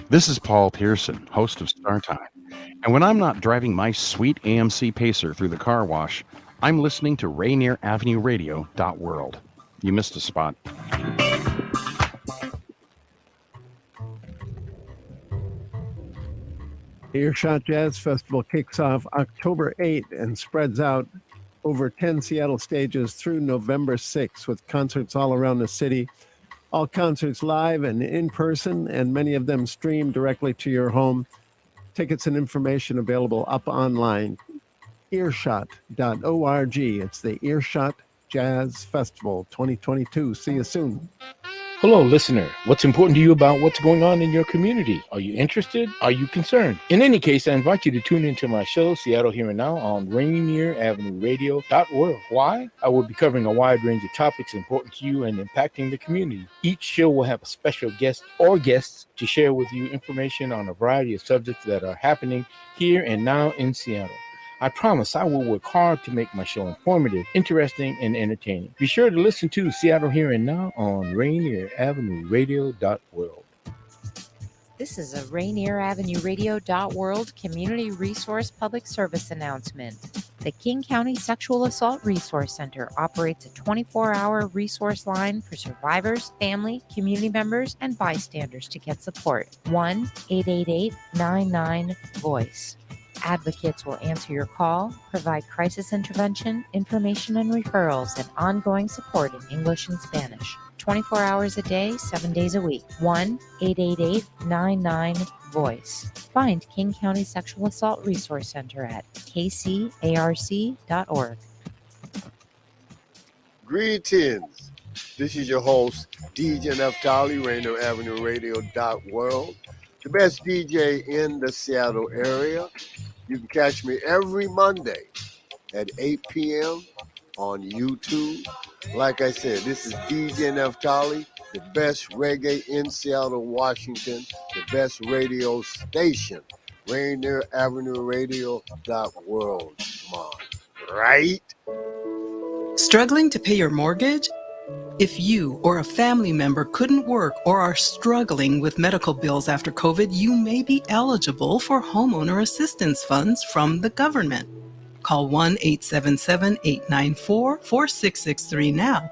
This is Paul Pearson, host of Star Time. And when I'm not driving my sweet AMC Pacer through the car wash, I'm listening to Rainier Avenue Radio .world. You missed a spot. Earshot Jazz Festival kicks off October 8th and spreads out over 10 Seattle stages through November 6th with concerts all around the city. All concerts live and in person, and many of them streamed directly to your home. Tickets and information available up online. Earshot.org. It's the Earshot Jazz Festival 2022. See you soon. Hello, listener. What's important to you about what's going on in your community? Are you interested? Are you concerned? In any case, I invite you to tune into my show, Seattle Here and Now, on Rainier Avenue Radio .world. Why? I will be covering a wide range of topics important to you and impacting the community. Each show will have a special guest or guests to share with you information on a variety of subjects that are happening here and now in Seattle. I promise I will work hard to make my show informative, interesting, and entertaining. Be sure to listen to Seattle Here and Now on Rainier Avenue Radio .world. This is a Rainier Avenue Radio .world community resource public service announcement. The King County Sexual Assault Resource Center operates a 24-hour resource line for survivors, family, community members, and bystanders to get support. 1-888-99-VOICE. Advocates will answer your call, provide crisis intervention, information and referrals, and ongoing support in English and Spanish. 24 hours a day, 7 days a week. 1-888-99-VOICE. Find King County Sexual Assault Resource Center at kcarc.org. Greetings. This is your host, DJ Neftali, Rainier Avenue Radio .world. The best DJ in the Seattle area. You can catch me every Monday at 8 p.m. on YouTube. Like I said, this is DJ Neftali, the best reggae in Seattle, Washington, the best radio station, Rainier Avenue Radio .world. Come on, right? Struggling to pay your mortgage? If you or a family member couldn't work or are struggling with medical bills after COVID, you may be eligible for homeowner assistance funds from the government. Call 1-877-894-4663 now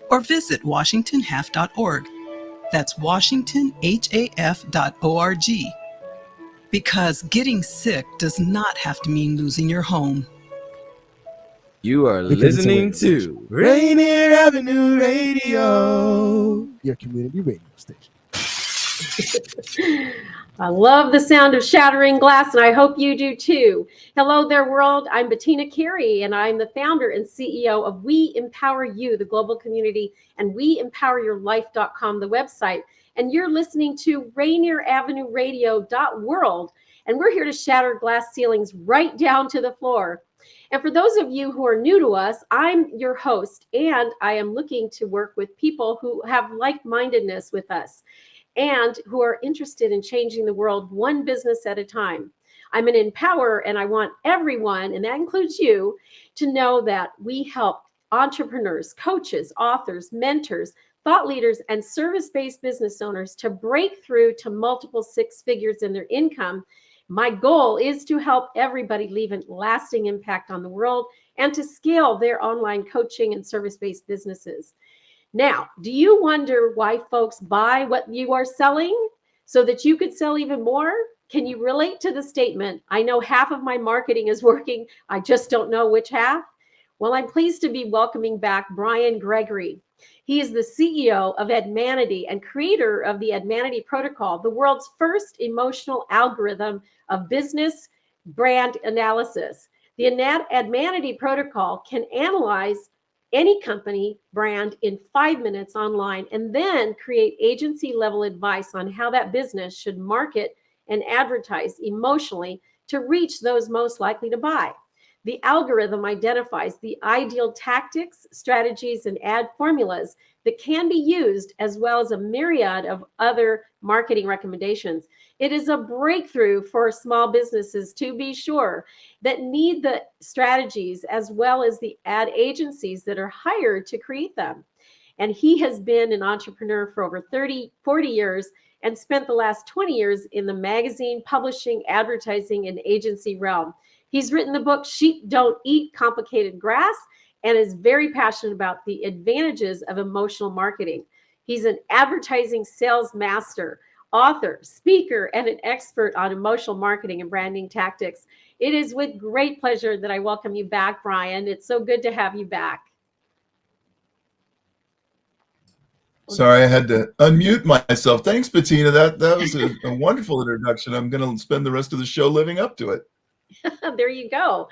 or visit WashingtonHalf.org. That's WashingtonHAF.org. Because getting sick does not have to mean losing your home. You are listening to Rainier Avenue Radio, your community radio station. I love the sound of shattering glass, and I hope you do too. Hello there, world. I'm Bettina Carey, and I'm the founder and CEO of We Empower You, the global community, and WeEmpowerYourLife.com, the website. And you're listening to Rainier Avenue Radio .world, and we're here to shatter glass ceilings right down to the floor. And for those of you who are new to us, I'm your host, and I am looking to work with people who have like-mindedness with us and who are interested in changing the world one business at a time. I'm an empowerer, and I want everyone, and that includes you, to know that we help entrepreneurs, coaches, authors, mentors, thought leaders, and service-based business owners to break through to multiple six figures in their income. My goal is to help everybody leave a lasting impact on the world and to scale their online coaching and service-based businesses. Now, do you wonder why folks buy what you are selling so that you could sell even more? Can you relate to the statement, I know half of my marketing is working, I just don't know which half? Well, I'm pleased to be welcoming back Brian Gregory. He is the CEO of Ad Manatee and creator of the Ad Manatee Protocol, the world's first emotional algorithm of business brand analysis. The Ad Manatee Protocol can analyze any company brand in 5 minutes online and then create agency level advice on how that business should market and advertise emotionally to reach those most likely to buy. The algorithm identifies the ideal tactics, strategies, and ad formulas that can be used, as well as a myriad of other marketing recommendations. It is a breakthrough for small businesses, to be sure, that need the strategies as well as the ad agencies that are hired to create them. And he has been an entrepreneur for over 40 years and spent the last 20 years in the magazine, publishing, advertising, and agency realm. He's written the book, Sheep Don't Eat Complicated Grass, and is very passionate about the advantages of emotional marketing. He's an advertising sales master, author, speaker, and an expert on emotional marketing and branding tactics. It is with great pleasure that I welcome you back, Brian. It's so good to have you back. Sorry, I had to unmute myself. Thanks, Bettina. That was a wonderful introduction. I'm going to spend the rest of the show living up to it. There you go.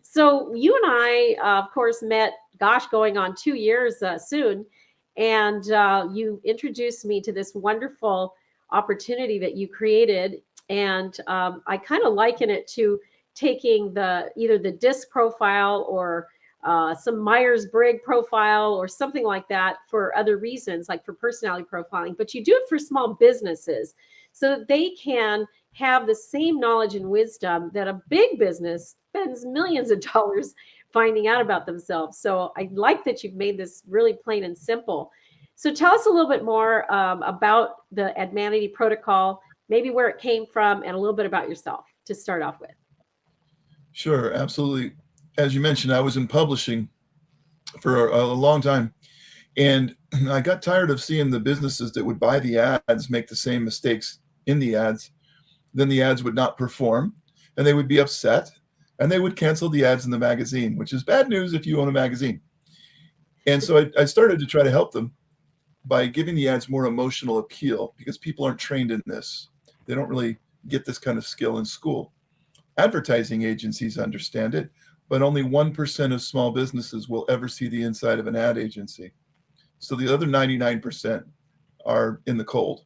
So you and I, of course, met, going on 2 years soon. And you introduced me to this wonderful opportunity that you created. And I kind of liken it to taking either the DISC profile or some Myers-Briggs profile or something like that for other reasons, like for personality profiling. But you do it for small businesses so that they can have the same knowledge and wisdom that a big business spends millions of dollars finding out about themselves. So I like that you've made this really plain and simple. So tell us a little bit more about the Ad Manatee Protocol, maybe where it came from, and a little bit about yourself to start off with. Sure, absolutely. As you mentioned, I was in publishing for a long time, and I got tired of seeing the businesses that would buy the ads make the same mistakes in the ads. Then the ads would not perform, and they would be upset, and they would cancel the ads in the magazine, which is bad news if you own a magazine. And so I started to try to help them by giving the ads more emotional appeal, because people aren't trained in this. They don't really get this kind of skill in school. Advertising agencies understand it, but only 1% of small businesses will ever see the inside of an ad agency. So the other 99% are in the cold.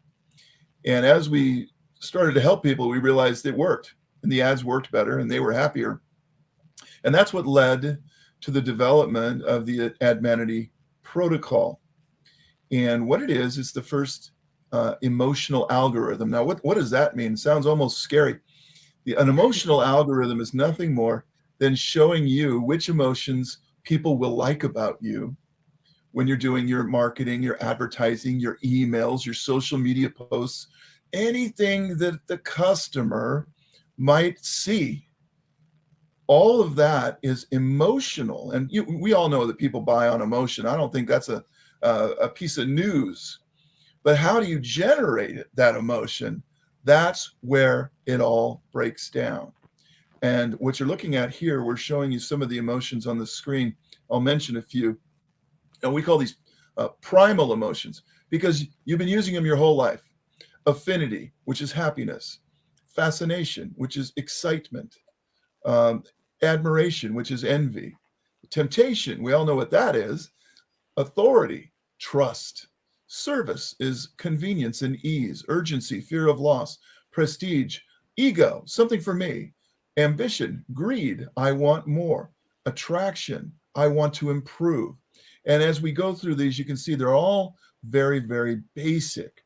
And as we started to help people, we realized it worked, and the ads worked better, and they were happier. And that's what led to the development of the Ad Manatee Protocol. And what it is, it's the first emotional algorithm. Now, what does that mean? It sounds almost scary. An emotional algorithm is nothing more than showing you which emotions people will like about you when you're doing your marketing, your advertising, your emails, your social media posts, anything that the customer might see. All of that is emotional. And we all know that people buy on emotion. I don't think that's a piece of news. But how do you generate that emotion? That's where it all breaks down. And what you're looking at here, we're showing you some of the emotions on the screen. I'll mention a few. And we call these primal emotions because you've been using them your whole life. Affinity, which is happiness. Fascination, which is excitement. Admiration, which is envy. Temptation, we all know what that is. Authority, trust. Service is convenience and ease. Urgency, fear of loss. Prestige, ego, something for me. Ambition, greed, I want more. Attraction, I want to improve. And as we go through these, you can see they're all very, very basic.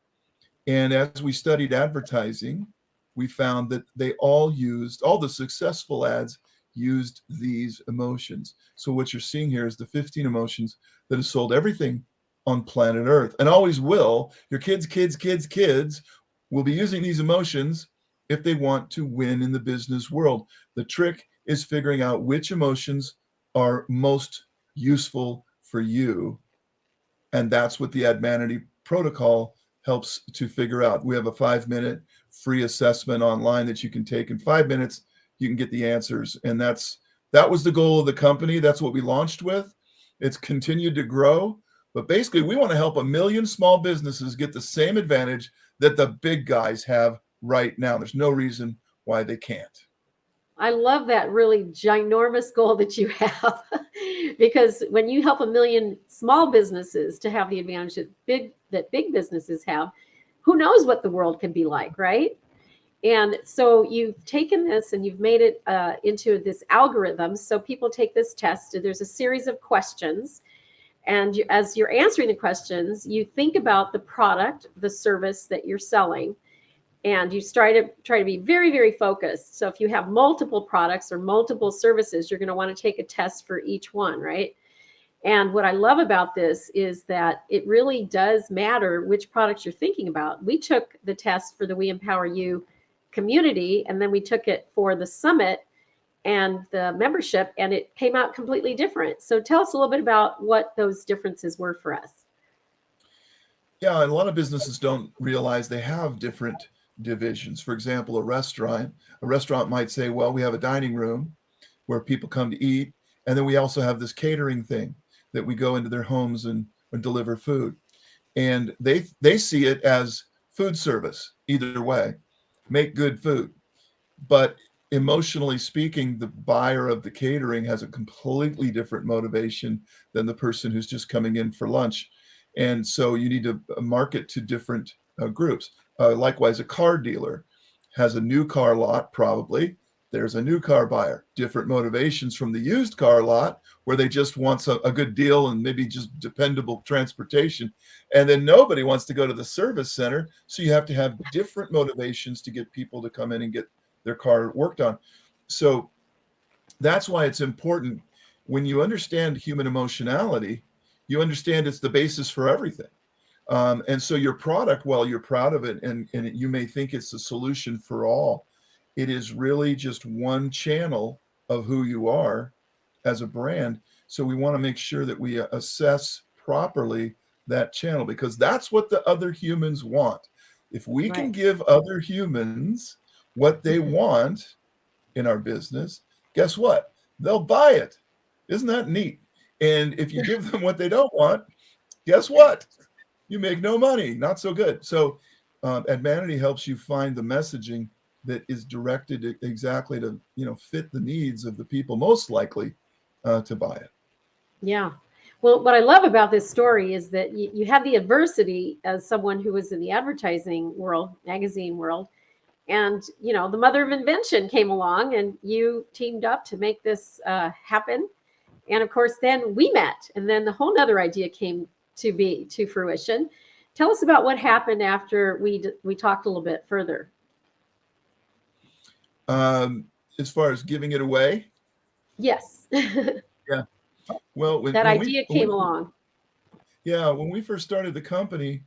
And as we studied advertising, we found that they all the successful ads used these emotions. So what you're seeing here is the 15 emotions that have sold everything on planet Earth and always will. Your kids will be using these emotions if they want to win in the business world. The trick is figuring out which emotions are most useful for you. And that's what the Ad Manatee Protocol helps to figure out. We have a 5-minute free assessment online that you can take. In 5 minutes, you can get the answers. And that was the goal of the company. That's what we launched with. It's continued to grow. But basically, we want to help 1 million small businesses get the same advantage that the big guys have right now. There's no reason why they can't. I love that really ginormous goal that you have because when you help 1 million small businesses to have the advantage that big businesses have, who knows what the world can be like, right? And so you've taken this and you've made it into this algorithm. So people take this test. There's a series of questions. And as you're answering the questions, you think about the product, the service that you're selling. And you try to be very, very focused. So if you have multiple products or multiple services, you're going to want to take a test for each one, right? And what I love about this is that it really does matter which products you're thinking about. We took the test for the We Empower You community, and then we took it for the summit and the membership, and it came out completely different. So tell us a little bit about what those differences were for us. Yeah, a lot of businesses don't realize they have different divisions. For example, a restaurant might say, well, we have a dining room where people come to eat, and then we also have this catering thing that we go into their homes and deliver food. And they see it as food service either way, make good food. But emotionally speaking, the buyer of the catering has a completely different motivation than the person who's just coming in for lunch. And so you need to market to different groups. Likewise, a car dealer has a new car lot, probably. There's a new car buyer, different motivations from the used car lot, where they just want a good deal and maybe just dependable transportation. And then nobody wants to go to the service center. So you have to have different motivations to get people to come in and get their car worked on. So that's why it's important when you understand human emotionality, you understand it's the basis for everything. And so your product, while you're proud of it and you may think it's a solution for all, it is really just one channel of who you are as a brand. So we want to make sure that we assess properly that channel, because that's what the other humans want. If we can give other humans what they want in our business, guess what? They'll buy it. Isn't that neat? And if you give them what they don't want, guess what? You make no money. Not so good. So Ad Manatee helps you find the messaging that is directed exactly to, fit the needs of the people most likely to buy it. Yeah. Well, what I love about this story is that you have the adversity as someone who was in the advertising world, magazine world, and, the mother of invention came along and you teamed up to make this happen. And of course, then we met, and then the whole nother idea came to fruition. Tell us about what happened after we talked a little bit further. As far as giving it away? Yes. Yeah. Well, that idea came along. Yeah. When we first started the company,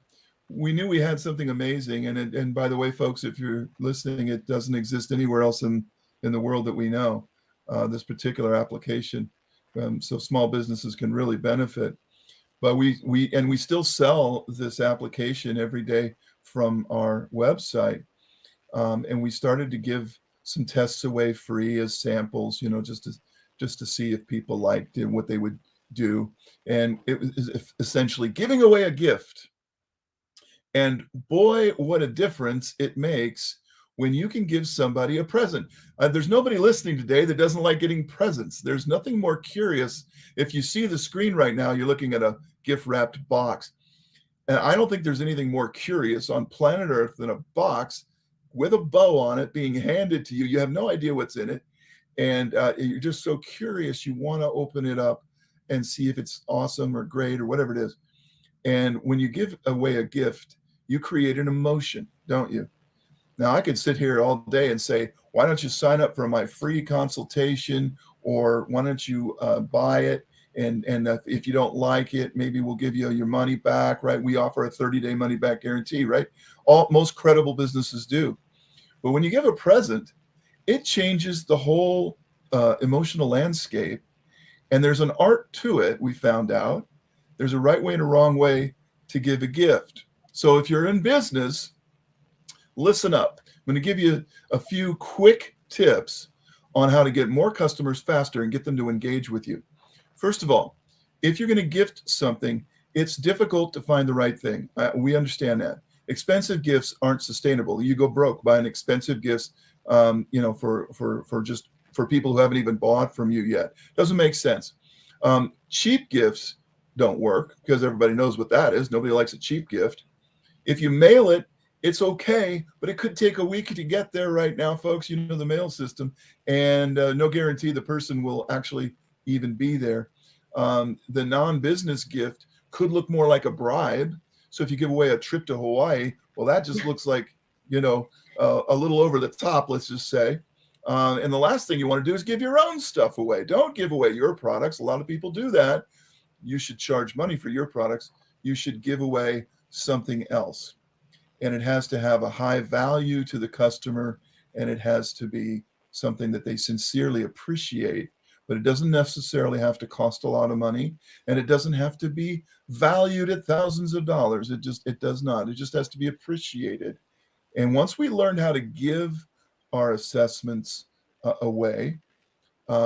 we knew we had something amazing. And by the way, folks, if you're listening, it doesn't exist anywhere else in the world that we know, this particular application. So small businesses can really benefit. But we still sell this application every day from our website. And we started to give some tests away free as samples, just to see if people liked it, what they would do. And it was essentially giving away a gift. And boy, what a difference it makes when you can give somebody a present. There's nobody listening today that doesn't like getting presents. There's nothing more curious. If you see the screen right now, you're looking at a gift wrapped box. And I don't think there's anything more curious on planet Earth than a box with a bow on it being handed to you. You have no idea what's in it. And you're just so curious. You want to open it up and see if it's awesome or great or whatever it is. And when you give away a gift, you create an emotion, don't you? Now, I could sit here all day and say, why don't you sign up for my free consultation, or why don't you buy it? And if you don't like it, maybe we'll give you your money back, right? We offer a 30-day money back guarantee, right? Most credible businesses do. But when you give a present, it changes the whole emotional landscape. And there's an art to it, we found out. There's a right way and a wrong way to give a gift. So if you're in business, listen up. I'm going to give you a few quick tips on how to get more customers faster and get them to engage with you. First of all, if you're going to gift something, it's difficult to find the right thing. We understand that. Expensive gifts aren't sustainable. You go broke buying expensive gifts, for people who haven't even bought from you yet. Doesn't make sense. Cheap gifts don't work because everybody knows what that is. Nobody likes a cheap gift. If you mail it, it's okay, but it could take a week to get there right now, folks. You know the mail system, and no guarantee the person will actually even be there. The non-business gift could look more like a bribe. So if you give away a trip to Hawaii, well, that just looks like, a little over the top, let's just say. And the last thing you want to do is give your own stuff away. Don't give away your products. A lot of people do that. you should charge money for your products. You should give away something else. And it has to have a high value to the customer, and it has to be something that they sincerely appreciate. But it doesn't necessarily have to cost a lot of money, and it doesn't have to be valued at thousands of dollars. It does not. It just has to be appreciated. And once we learned how to give our assessments away,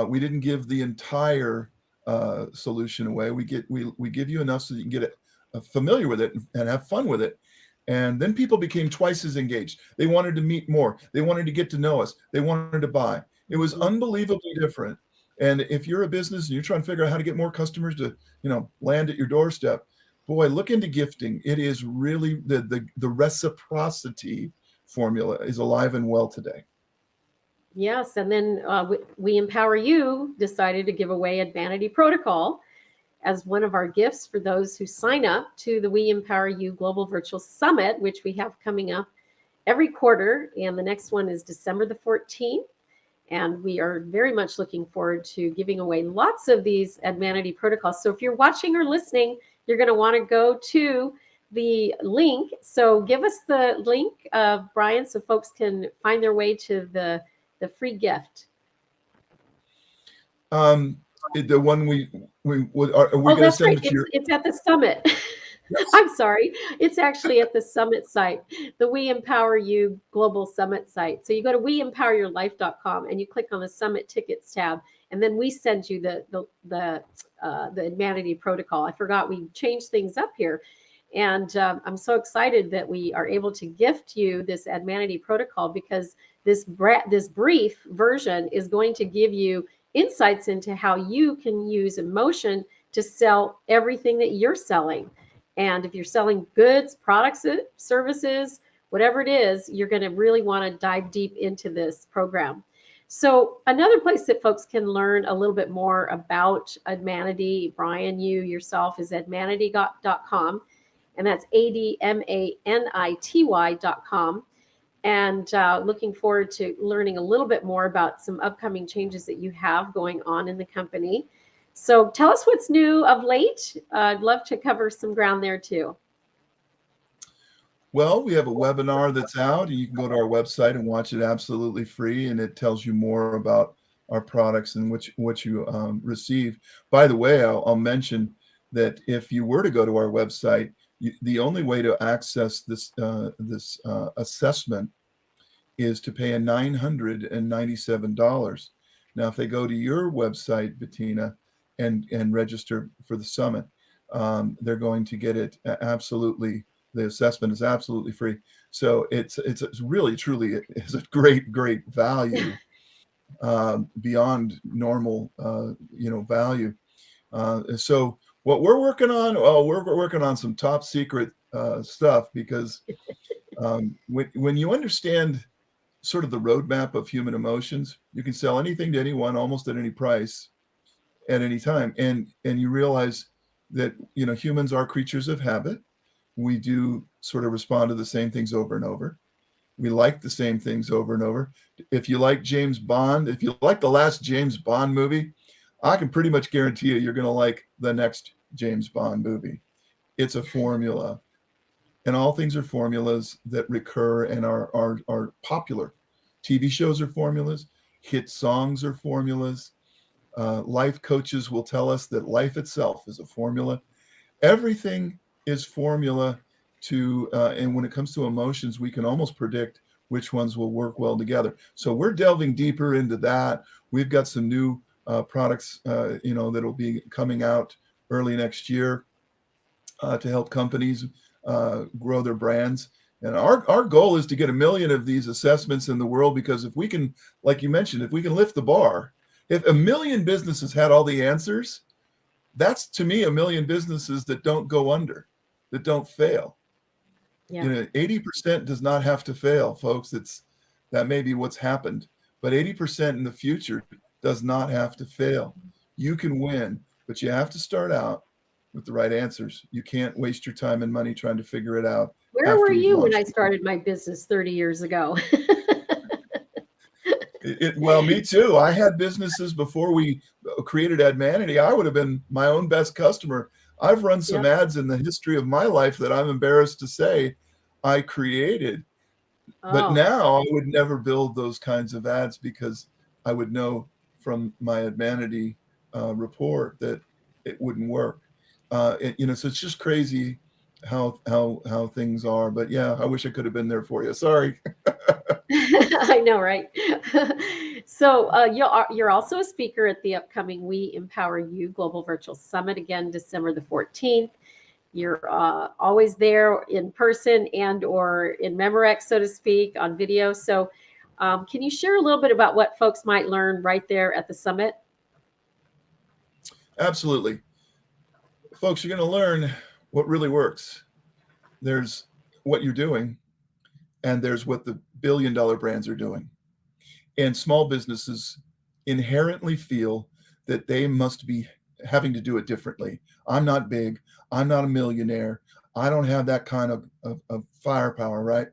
we didn't give the entire solution away. We give you enough so that you can get familiar with it and have fun with it. And then people became twice as engaged. They wanted to meet more. They wanted to get to know us. They wanted to buy. It was unbelievably different. And if you're a business and you're trying to figure out how to get more customers to, land at your doorstep, boy, look into gifting. It is really the reciprocity formula is alive and well today. Yes, and then we Empower You decided to give away Ad Manatee Protocol as one of our gifts for those who sign up to the We Empower You Global Virtual Summit, which we have coming up every quarter. And the next one is December the 14th. And we are very much looking forward to giving away lots of these Ad Manatee protocols. So if you're watching or listening, you're going to want to go to the link. So give us the link, Brian, so folks can find their way to the free gift. The one we are we going to send right. it to your... It's at the summit. Yes. I'm sorry. It's actually at the summit site, the We Empower You Global Summit site. So you go to weempoweryourlife.com and you click on the Summit Tickets tab, and then we send you the Ad Manatee Protocol. I forgot we changed things up here, and I'm so excited that we are able to gift you this Ad Manatee Protocol, because this brief version is going to give you insights into how you can use emotion to sell everything that you're selling. And if you're selling goods, products, services, whatever it is, you're going to really want to dive deep into this program. So another place that folks can learn a little bit more about Ad Manatee, Brian, you yourself, is admanatee.com. And that's ADMANITY.com. And looking forward to learning a little bit more about some upcoming changes that you have going on in the company. So tell us what's new of late. I'd love to cover some ground there too. Well, we have a webinar that's out, and you can go to our website and watch it absolutely free, and it tells you more about our products and what you receive. By the way, I'll mention that if you were to go to our website, the only way to access this assessment is to pay $997. Now, if they go to your website, Bettina, and register for the summit, they're going to get it absolutely. The assessment is absolutely free. So it's really, truly, it's a great value beyond normal, value. So what we're working on, we're working on some top secret stuff, because when you understand sort of the roadmap of human emotions, you can sell anything to anyone almost at any price at any time. And you realize that, humans are creatures of habit. We do sort of respond to the same things over and over. We like the same things over and over. If you like James Bond, if you like the last James Bond movie, I can pretty much guarantee you're going to like the next James Bond movie. It's a formula. And all things are formulas that recur and are popular. TV shows are formulas. Hit songs are formulas. Life coaches will tell us that life itself is a formula. Everything is formula and when it comes to emotions, we can almost predict which ones will work well together. So we're delving deeper into that. We've got some new products, that'll be coming out early next year to help companies grow their brands. And our goal is to get 1 million of these assessments in the world, because if we can, like you mentioned, if we can lift the bar, if 1 million businesses had all the answers, that's, to me, 1 million businesses that don't go under, that don't fail. Yeah. 80% does not have to fail, folks. That may be what's happened, but 80% in the future does not have to fail. You can win, but you have to start out with the right answers. You can't waste your time and money trying to figure it out. Where were you when I started my business 30 years ago? Well, me too. I had businesses before created Ad Manatee, I would have been my own best customer. I've run some Yep. ads in the history of my life that I'm embarrassed to say I created. But Oh, now I would never build those kinds of ads because I would know from my Ad Manatee report that it wouldn't work. So it's just crazy how things are. But yeah, I wish I could have been there for you. Sorry. I know, right? So you're also a speaker at the upcoming We Empower You Global Virtual Summit, again, December the 14th. You're always there in person and or in Memorex, so to speak, on video. So can you share a little bit about what folks might learn right there at the summit? Absolutely. Folks, you're going to learn what really works. There's what you're doing, and there's what the billion-dollar brands are doing. And small businesses inherently feel that they must be having to do it differently. I'm not big. I'm not a millionaire. I don't have that kind of firepower, right?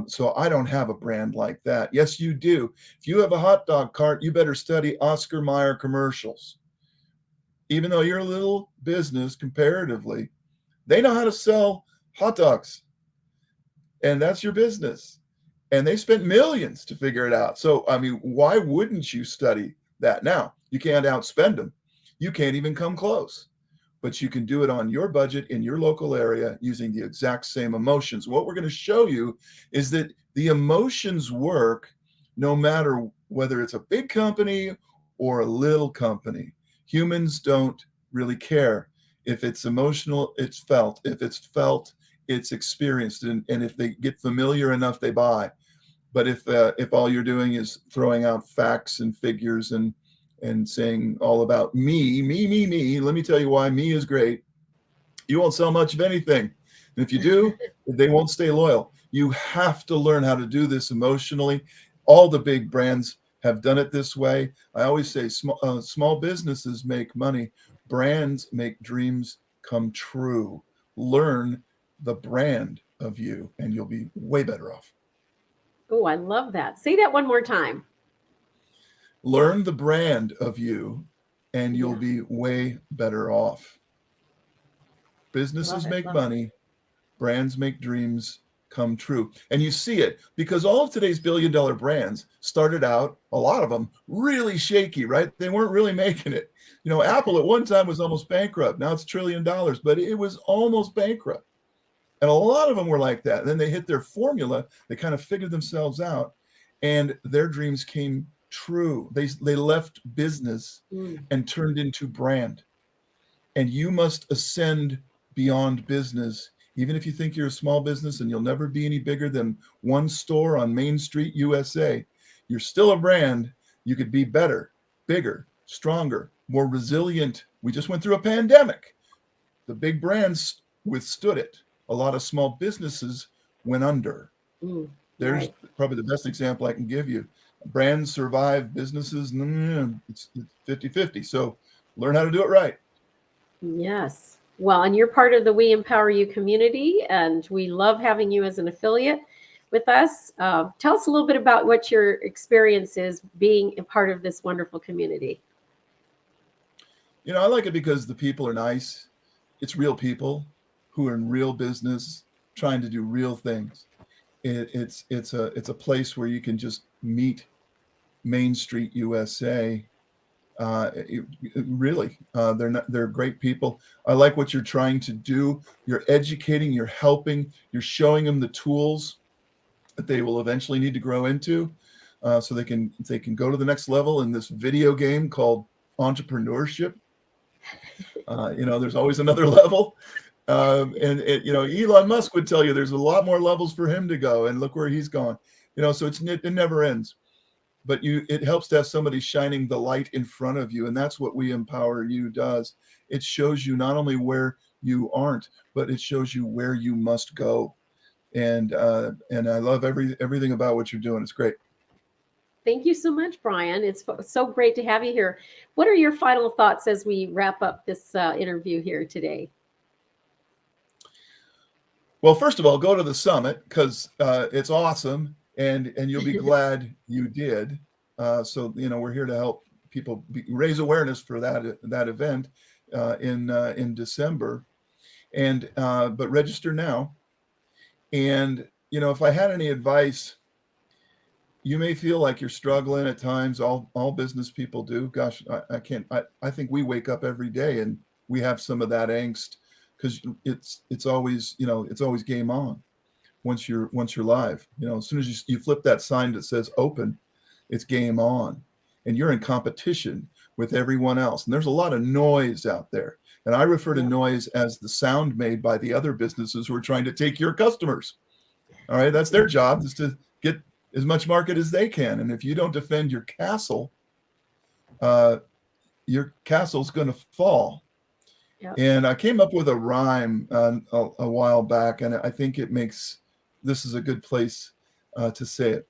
So I don't have a brand like that. Yes, you do. If you have a hot dog cart, you better study Oscar Mayer commercials. Even though you're a little business comparatively, they know how to sell hot dogs. And that's your business. And they spent millions to figure it out. So, I mean, why wouldn't you study that? Now, you can't outspend them. You can't even come close. But you can do it on your budget in your local area using the exact same emotions. What we're going to show you is that the emotions work no matter whether it's a big company or a little company. Humans don't really care. If it's emotional, it's felt. If it's felt, it's experienced. And if they get familiar enough, they buy. But if all you're doing is throwing out facts and figures and saying all about me, let me tell you why me is great, you won't sell much of anything. And if you do, they won't stay loyal. You have to learn how to do this emotionally. All the big brands have done it this way. I always say small businesses make money. Brands make dreams come true. Learn the brand of you, and you'll be way better off. Oh, I love that. Say that one more time. Learn the brand of you, and you'll be way better off. Businesses make money. Brands make dreams come true. And you see it because all of today's billion-dollar brands started out, a lot of them, really shaky, right? They weren't really making it. You know, Apple at one time was almost bankrupt. Now it's $1 trillion, but it was almost bankrupt. And a lot of them were like that. And then they hit their formula. They kind of figured themselves out, and their dreams came true. They left business and turned into brand. And you must ascend beyond business. Even if you think you're a small business and you'll never be any bigger than one store on Main Street, USA, you're still a brand. You could be better, bigger, stronger, more resilient. We just went through a pandemic. The big brands withstood it. A lot of small businesses went under. There's probably the best example I can give you. Brands survive, businesses, it's 50-50. So learn how to do it right. Yes. Well, and you're part of the We Empower You community, and we love having you as an affiliate with us. Tell us a little bit about what your experience is being a part of this wonderful community. You know, I like it because the people are nice. It's real people who are in real business, trying to do real things. It's a place where you can just meet Main Street USA. They're great people. I like what you're trying to do. You're educating, you're helping, you're showing them the tools that they will eventually need to grow into, so they can go to the next level in this video game called entrepreneurship. There's always another level. Elon Musk would tell you there's a lot more levels for him to go, and look where he's gone. So it never ends. But it helps to have somebody shining the light in front of you, and that's what We Empower You does. It shows you not only where you aren't, but it shows you where you must go. And I love everything about what you're doing. It's great. Thank you so much, Brian. It's so great to have you here. What are your final thoughts as we wrap up this interview here today? Well, first of all, go to the summit because it's awesome, and you'll be glad you did. So we're here to help people raise awareness for that event in December, and but register now. And if I had any advice, you may feel like you're struggling at times. All business people do. Gosh, I can't. I think we wake up every day and we have some of that angst, because it's always it's always game on once you're live. As soon as you flip that sign that says open, it's game on, and you're in competition with everyone else. And there's a lot of noise out there. And I refer to noise as the sound made by the other businesses who are trying to take your customers. All right, that's their job, is to get as much market as they can. And if you don't defend your castle's going to fall. Yep. And I came up with a rhyme a while back, and I think this is a good place to say it.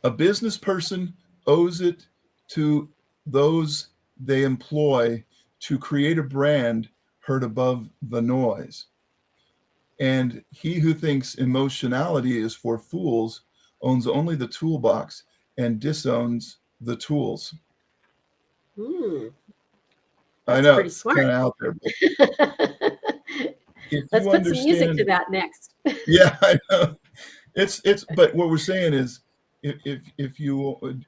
A business person owes it to those they employ to create a brand heard above the noise. And he who thinks emotionality is for fools owns only the toolbox and disowns the tools. I know, it's kind of out there. Let's put some music to that next. Yeah, I know. But what we're saying is, if you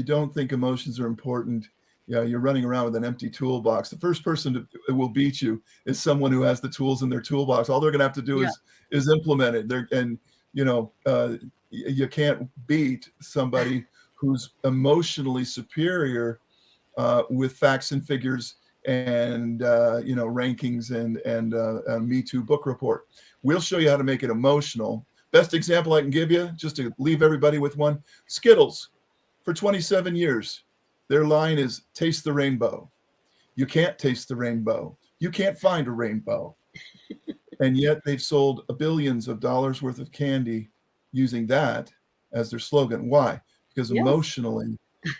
don't think emotions are important, you're running around with an empty toolbox. The first person who will beat you is someone who has the tools in their toolbox. All they're going to have to do is implement it. You can't beat somebody who's emotionally superior with facts and figures and rankings and a Me Too book report. We'll show you how to make it emotional. Best example I can give you, just to leave everybody with one: Skittles. For 27 years, their line is "Taste the rainbow." You can't taste the rainbow. You can't find a rainbow. And yet they've sold billions of dollars worth of candy using that as their slogan. Why? Because emotionally,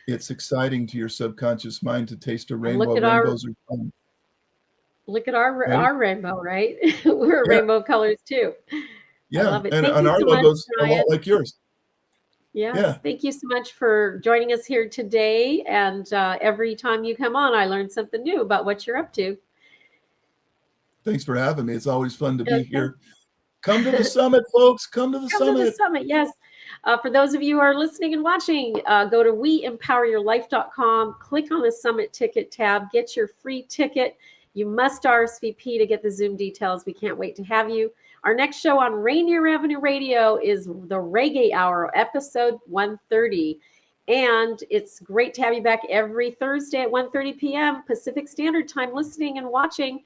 it's exciting to your subconscious mind to taste a rainbow. Rainbows are fun. Look at our rainbow, right? We're rainbow colors too. Yeah, I love it. And our logo's a lot like yours. Yeah. Thank you so much for joining us here today. And every time you come on, I learn something new about what you're up to. Thanks for having me. It's always fun to be here. Come to the summit, folks. Come to the summit. Come to the summit, yes. For those of you who are listening and watching, go to weempoweryourlife.com, click on the summit ticket tab, get your free ticket. You must RSVP to get the Zoom details. We can't wait to have you. Our next show on Rainier Avenue Radio is the Reggae Hour, episode 130. And it's great to have you back every Thursday at 1:30 p.m. Pacific Standard Time, listening and watching.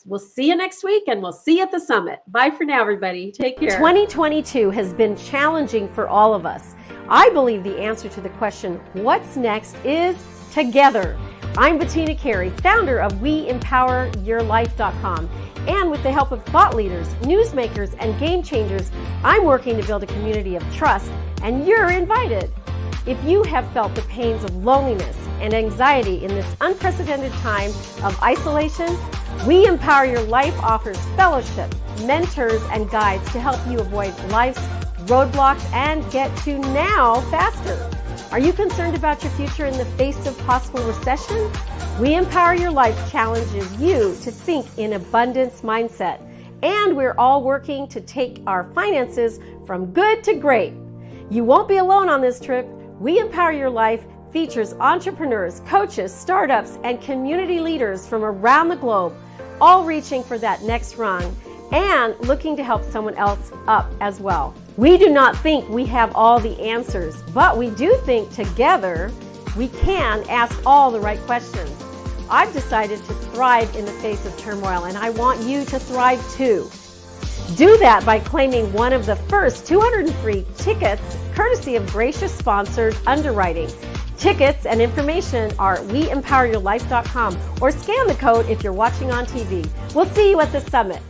We'll see you next week, and we'll see you at the summit. Bye for now, everybody. Take care. 2022 has been challenging for all of us. I believe the answer to the question, what's next, is together. I'm Bettina Carey, founder of WeEmpowerYourLife.com. And with the help of thought leaders, newsmakers, and game changers, I'm working to build a community of trust, and you're invited. If you have felt the pains of loneliness and anxiety in this unprecedented time of isolation, We Empower Your Life offers fellowship, mentors, and guides to help you avoid life's roadblocks and get to now faster. Are you concerned about your future in the face of possible recession? We Empower Your Life challenges you to think in abundance mindset. And we're all working to take our finances from good to great. You won't be alone on this trip. We Empower Your Life features entrepreneurs, coaches, startups, and community leaders from around the globe, all reaching for that next rung and looking to help someone else up as well. We do not think we have all the answers, but we do think together we can ask all the right questions. I've decided to thrive in the face of turmoil, and I want you to thrive too. Do that by claiming one of the first 200 free tickets, courtesy of gracious sponsored underwriting. Tickets and information are weempoweryourlife.com, or scan the code if you're watching on TV. We'll see you at the summit.